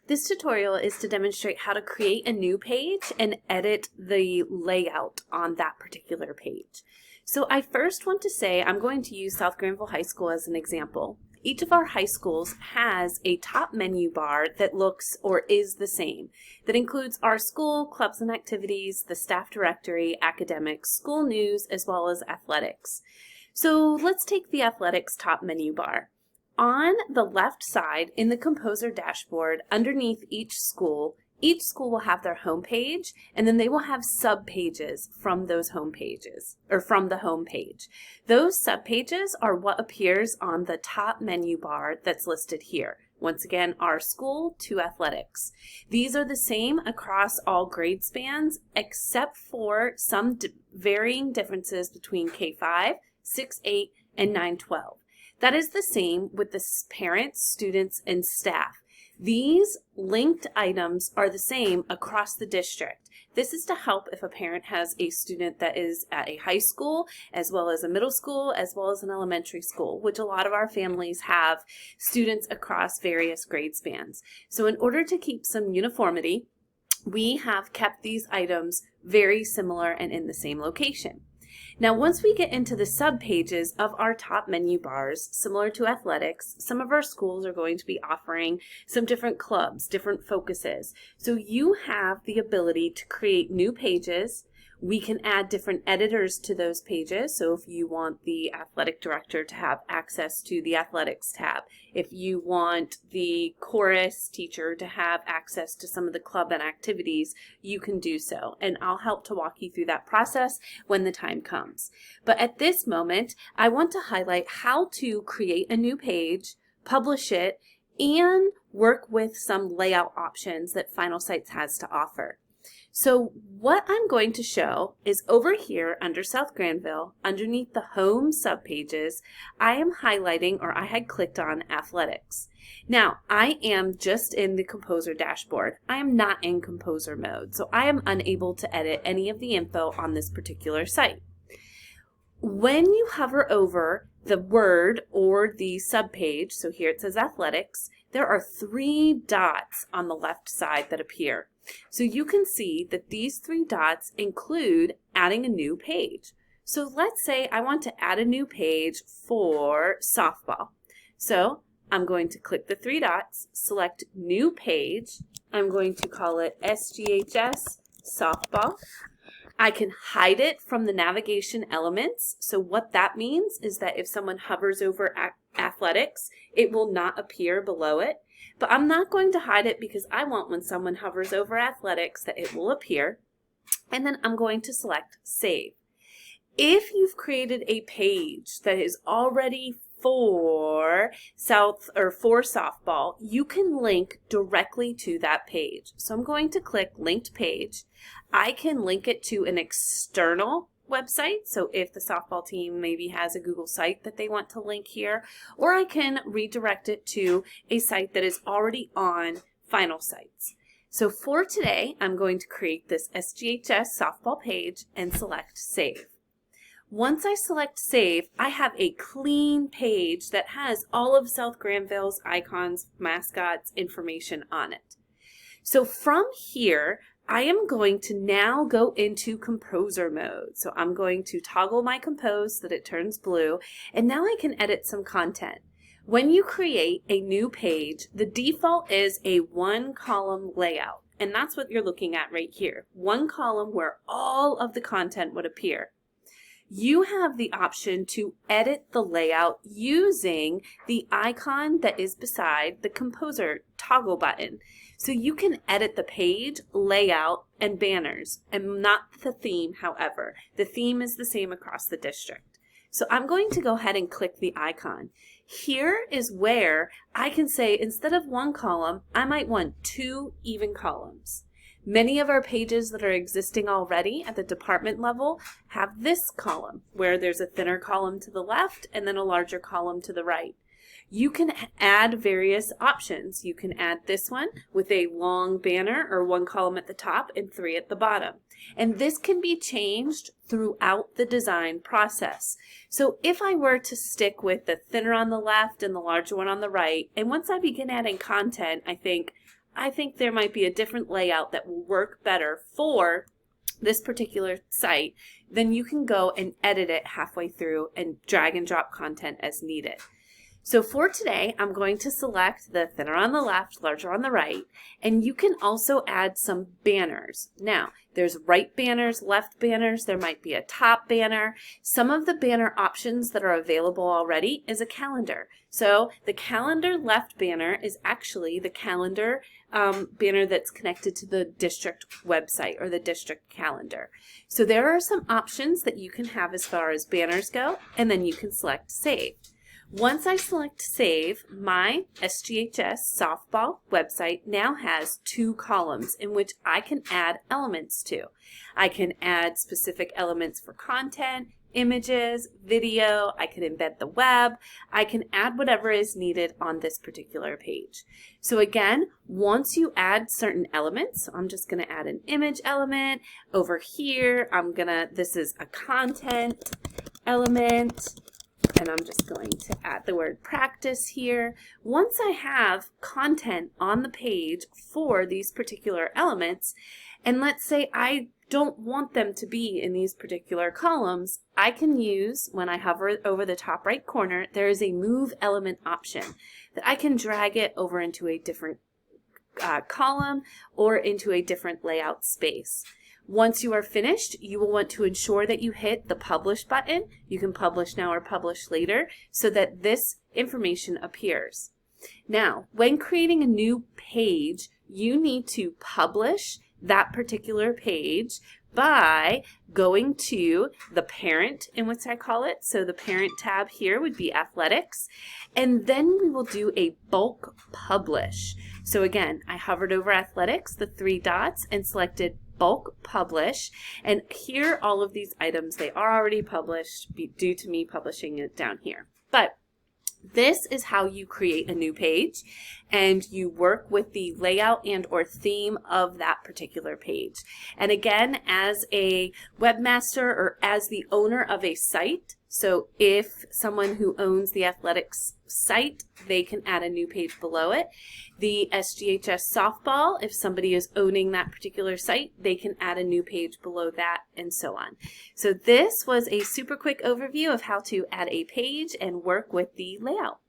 This tutorial is to demonstrate how to create a new page and edit the layout on that particular page. So I first want to say I'm going to use South Granville High School as an example. Each of our high schools has a top menu bar that looks or is the same. That includes our school, clubs and activities, the staff directory, academics, school news, as well as athletics. So let's take the athletics top menu bar. On the left side in the Composer dashboard, underneath each school will have their home page, and then they will have sub-pages from those home pages, or from the home page. Those sub-pages are what appears on the top menu bar that's listed here. Once again, our school to athletics. These are the same across all grade spans, except for some varying differences between K-5, 6-8, and 9-12. That is the same with the parents, students, and staff. These linked items are the same across the district. This is to help if a parent has a student that is at a high school, as well as a middle school, as well as an elementary school, which a lot of our families have students across various grade spans. So in order to keep some uniformity, we have kept these items very similar and in the same location. Now, once we get into the sub-pages of our top menu bars, similar to athletics, some of our schools are going to be offering some different clubs, different focuses. So you have the ability to create new pages. We can add different editors to those pages. So if you want the athletic director to have access to the athletics tab, if you want the chorus teacher to have access to some of the club and activities, you can do so. And I'll help to walk you through that process when the time comes. But at this moment, I want to highlight how to create a new page, publish it, and work with some layout options that Finalsites has to offer. So what I'm going to show is over here under South Granville, underneath the home subpages, I am highlighting, or I had clicked on athletics. Now, I am just in the Composer dashboard. I am not in Composer mode, so I am unable to edit any of the info on this particular site. When you hover over the word or the subpage, so here it says athletics, there are 3 dots on the left side that appear. So you can see that these 3 dots include adding a new page. So let's say I want to add a new page for softball. So I'm going to click the 3 dots, select new page. I'm going to call it SGHS softball. I can hide it from the navigation elements. So what that means is that if someone hovers over athletics, it will not appear below it. But I'm not going to hide it because I want when someone hovers over athletics that it will appear. And then I'm going to select Save. If you've created a page that is already for softball, you can link directly to that page. So I'm going to click Linked Page. I can link it to an external website, so if the softball team maybe has a Google site that they want to link here, or I can redirect it to a site that is already on Finalsites. So for today, I'm going to create this SGHS softball page and select Save. Once I select Save, I have a clean page that has all of South Granville's icons, mascots, information on it. So from here, I am going to now go into Composer mode. So I'm going to toggle my compose so that it turns blue, and now I can edit some content. When you create a new page, the default is a 1-column layout, and that's what you're looking at right here. 1 column where all of the content would appear. You have the option to edit the layout using the icon that is beside the Composer toggle button. So you can edit the page, layout, and banners, and not the theme, however. The theme is the same across the district. So I'm going to go ahead and click the icon. Here is where I can say instead of 1 column, I might want 2 even columns. Many of our pages that are existing already at the department level have this column, where there's a thinner column to the left and then a larger column to the right. You can add various options. You can add this one with a long banner or 1 column at the top and 3 at the bottom. And this can be changed throughout the design process. So if I were to stick with the thinner on the left and the larger one on the right, and once I begin adding content, I think, I think there might be a different layout that will work better for this particular site, then you can go and edit it halfway through and drag and drop content as needed. So for today, I'm going to select the thinner on the left, larger on the right, and you can also add some banners. Now, there's right banners, left banners, there might be a top banner. Some of the banner options that are available already is a calendar. So the calendar left banner is actually the calendar banner that's connected to the district website or the district calendar. So there are some options that you can have as far as banners go, and then you can select Save. Once I select Save, my SGHS softball website now has 2 columns in which I can add elements to. I can add specific elements for content, images, video, I can embed the web, I can add whatever is needed on this particular page. So again, once you add certain elements, I'm just going to add an image element. Over here, this is a content element. And I'm just going to add the word practice here. Once I have content on the page for these particular elements, and let's say I don't want them to be in these particular columns, I can use, when I hover over the top right corner, there is a move element option that I can drag it over into a different column or into a different layout space. Once you are finished, you will want to ensure that you hit the Publish button. You can publish now or publish later so that this information appears. Now, when creating a new page, you need to publish that particular page by going to the parent, in which I call it. So the parent tab here would be athletics. And then we will do a bulk publish. So again, I hovered over athletics, the 3 dots, and selected bulk publish, and here all of these items, they are already published due to me publishing it down here. But this is how you create a new page and you work with the layout and or theme of that particular page. And again, as a webmaster or as the owner of a site, so if someone who owns the athletics site, they can add a new page below it. The SGHS softball, if somebody is owning that particular site, they can add a new page below that, and so on. So this was a super quick overview of how to add a page and work with the layout.